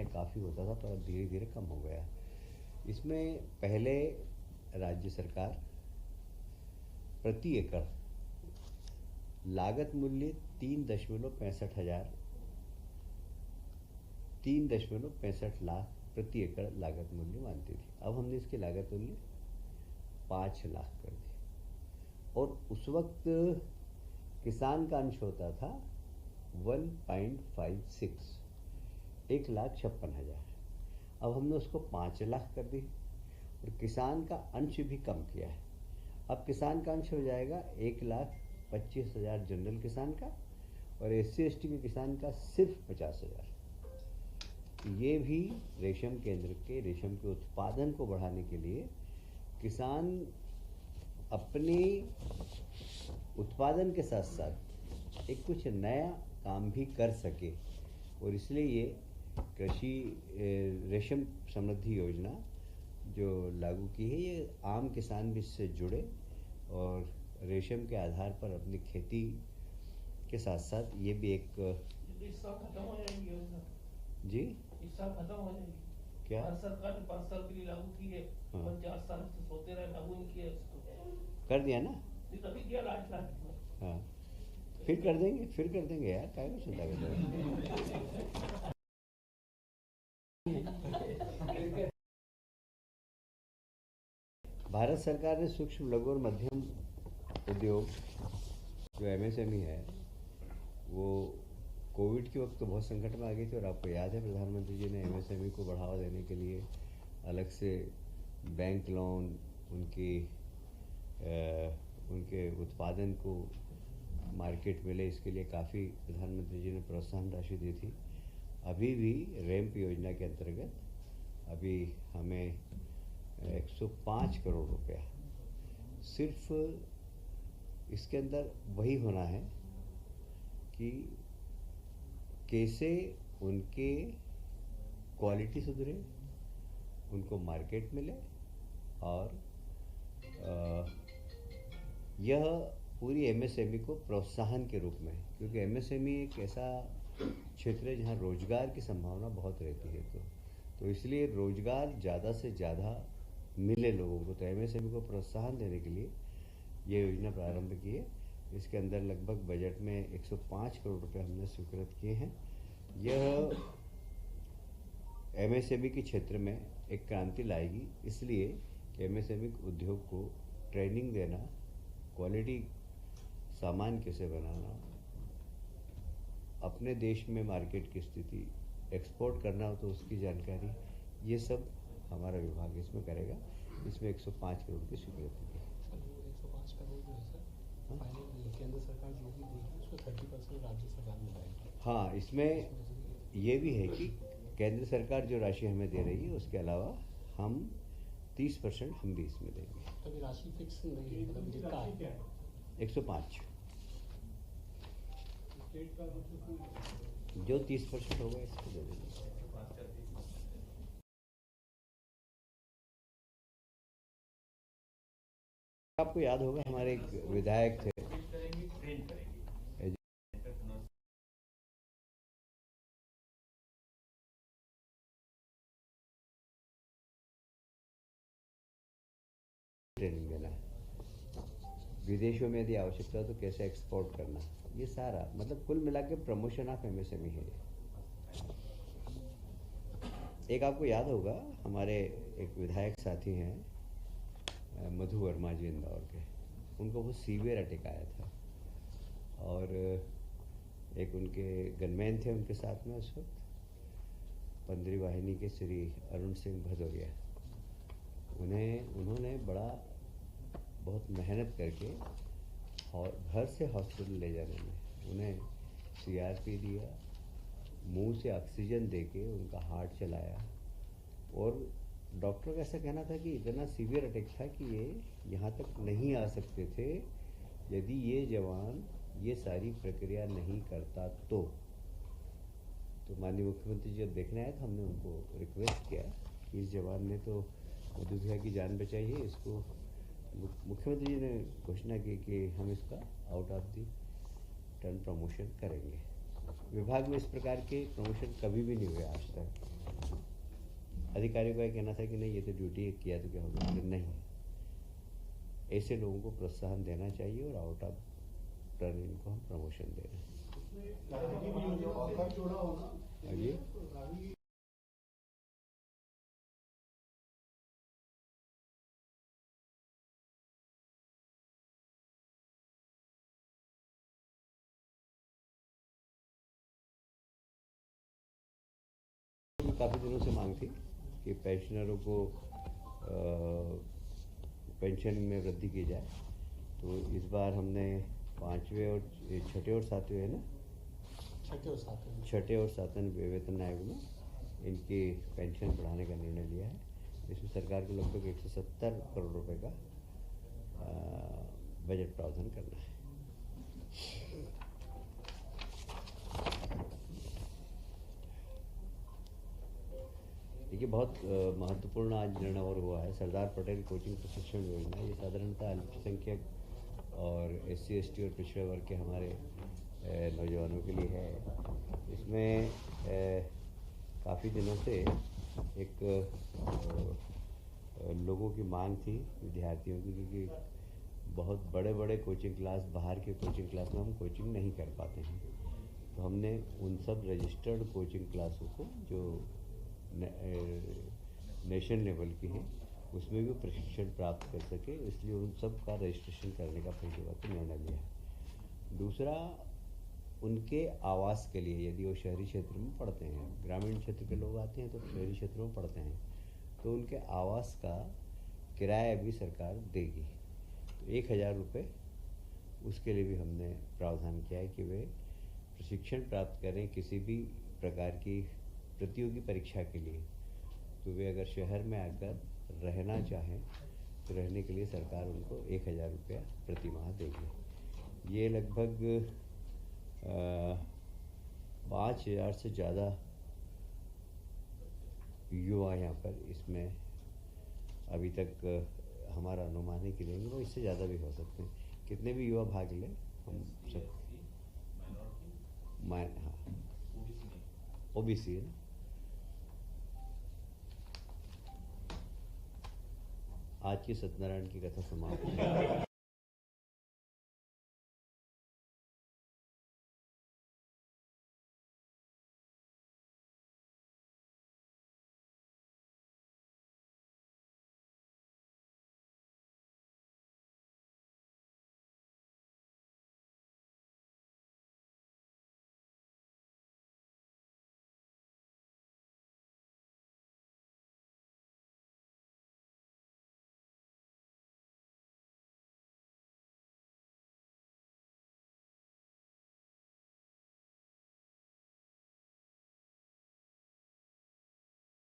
काफ़ी होता था, पर अब धीरे धीरे कम हो गया। इसमें पहले राज्य सरकार प्रति एकड़ लागत मूल्य 3.65 लाख प्रति एकड़ लागत मूल्य मानती थी। अब हमने इसकी लागत मूल्य 5 लाख कर दी, और उस वक्त किसान का अंश होता था 1.56, 1,56,000। अब हमने उसको 5 लाख कर दी और किसान का अंश भी कम किया है। अब किसान का अंश हो जाएगा 1,25,000 जनरल किसान का, और SC/ST के किसान का सिर्फ 50,000। ये भी रेशम केंद्र के रेशम के उत्पादन को बढ़ाने के लिए किसान अपने उत्पादन के साथ साथ एक कुछ नया काम भी कर सके, और इसलिए ये कृषि रेशम समृद्धि योजना जो लागू की है, ये आम किसान भी इससे जुड़े और रेशम के आधार पर अपनी खेती के साथ साथ ये भी एक इस साल खत्म हो जाएगी योजना। जी इस साल खत्म हो जाएगी। क्या भारत सरकार ने 5 साल के लिए लागू की है। हाँ। 50 साल से सोते रहे, लागू नहीं किया इसको। कर दिया ना? अभी किया लास्ट में। हाँ, फिर कर देंगे यार, काय को चिंता कर रहे हैं। भारत सरकार ने सूक्ष्म लघु और मध्यम उद्योग जो MSME है, वो कोविड के वक्त तो बहुत संकट में आ गई थी, और आपको याद है प्रधानमंत्री जी ने MSME को बढ़ावा देने के लिए अलग से बैंक लोन, उनके उत्पादन को मार्केट मिले, इसके लिए काफ़ी प्रधानमंत्री जी ने प्रोत्साहन राशि दी थी। अभी भी रैंप योजना के अंतर्गत अभी हमें 105 करोड़ रुपया सिर्फ इसके अंदर वही होना है कि कैसे उनके क्वालिटी सुधरे, उनको मार्केट मिले, और यह पूरी MSME को प्रोत्साहन के रूप में, क्योंकि MSME एक ऐसा क्षेत्र है जहाँ रोजगार की संभावना बहुत रहती है, तो इसलिए रोजगार ज़्यादा से ज़्यादा मिले लोगों को, तो MSME को प्रोत्साहन देने के लिए ये योजना प्रारंभ की है। इसके अंदर लगभग बजट में 105 करोड़ रुपए हमने स्वीकृत किए हैं। यह MSME के क्षेत्र में एक क्रांति लाएगी, इसलिए कि MSME उद्योग को ट्रेनिंग देना, क्वालिटी सामान कैसे बनाना, अपने देश में मार्केट की स्थिति, एक्सपोर्ट करना हो तो उसकी जानकारी, ये सब हमारा विभाग इसमें करेगा। इसमें 105 करोड़ की स्वीकृति की। 105 करोड़ जो है सर, फाइनल केंद्र सरकार जो भी देगी उसको 30% राज्य सरकार मिलाएगी। हाँ, इसमें ये भी है कि केंद्र सरकार जो राशि हमें दे रही है, उसके अलावा हम 30% हम भी इसमें देंगे। अभी राशि फिक्स नहीं है, मतलब जितना है 105, जो 30% होगा इसको दे देंगे। आपको याद होगा हमारे एक विधायक थे, ट्रेनिंग देना, विदेशों में यदि आवश्यकता हो तो कैसे एक्सपोर्ट करना, ये सारा मतलब कुल मिला के प्रमोशन ऑफ MSME है। एक आपको याद होगा हमारे एक विधायक साथी हैं मधु वर्मा जी, इंदौर के, उनको वो सीवियर अटैक आया था, और एक उनके गनमैन थे उनके साथ में उस वक्त, 15वीं वाहिनी के श्री अरुण सिंह भदौरिया। उन्होंने बहुत मेहनत करके और घर से हॉस्पिटल ले जाने में उन्हें CRP दिया, मुंह से ऑक्सीजन देके उनका हार्ट चलाया, और डॉक्टर का ऐसा कहना था कि इतना सीवियर अटैक था कि ये यहाँ तक नहीं आ सकते थे यदि ये जवान ये सारी प्रक्रिया नहीं करता तो माननीय मुख्यमंत्री जी जब देखने आए तो हमने उनको रिक्वेस्ट किया कि इस जवान ने तो मधु भैया की जान बचाई है, इसको मुख्यमंत्री जी ने घोषणा की कि हम इसका out of the turn promotion करेंगे। विभाग में इस प्रकार के प्रमोशन कभी भी नहीं हुए आज तक। अधिकारियों का ये कहना था कि नहीं ये तो ड्यूटी किया तो क्या होगा, लेकिन नहीं, ऐसे लोगों को प्रोत्साहन देना चाहिए और आउट ऑफ टर्न इनको हम प्रमोशन दे रहे हैं। आगे काफ़ी दिनों से मांग थी कि पेंशनरों को पेंशन में वृद्धि की जाए, तो इस बार हमने 5वें और 6ठे और 7वें है ना, छठे और सातवें वेतन आयोग में इनकी पेंशन बढ़ाने का निर्णय लिया है। इसमें सरकार को लगभग 170 करोड़ रुपए का बजट प्रावधान करना है। देखिए, बहुत महत्वपूर्ण आज निर्णय और हुआ है। सरदार पटेल कोचिंग प्रशिक्षण योजना, ये साधारणतः अल्पसंख्यक और SC/ST और पिछड़े वर्ग के हमारे नौजवानों के लिए है। इसमें काफ़ी दिनों से एक लोगों की मांग थी विद्यार्थियों की, क्योंकि बहुत बड़े बड़े कोचिंग क्लास, बाहर के कोचिंग क्लास में हम कोचिंग नहीं कर पाते हैं, तो हमने उन सब रजिस्टर्ड कोचिंग क्लासों को जो नेशनल लेवल की हैं उसमें भी प्रशिक्षण प्राप्त कर सके, इसलिए उन सब का रजिस्ट्रेशन करने का पहली बात तो निर्णय लिया है। दूसरा, उनके आवास के लिए, यदि वो शहरी क्षेत्र में पढ़ते हैं, ग्रामीण क्षेत्र के लोग आते हैं तो शहरी क्षेत्रों में पढ़ते हैं, तो उनके आवास का किराया भी सरकार देगी। तो 1000 रुपये उसके लिए भी हमने प्रावधान किया है कि वे प्रशिक्षण प्राप्त करें किसी भी प्रकार की प्रतियोगी परीक्षा के लिए, तो वे अगर शहर में आकर रहना चाहें तो रहने के लिए सरकार उनको 1000 रुपया प्रति माह देगी। ये लगभग 5000 से ज़्यादा युवा यहाँ पर इसमें अभी तक हमारा अनुमान है कि लेंगे, वो इससे ज़्यादा भी हो सकते हैं। कितने भी युवा भाग लें, हम सब हाँ OBC है ना। आज की सत्यनारायण की कथा समाप्त है।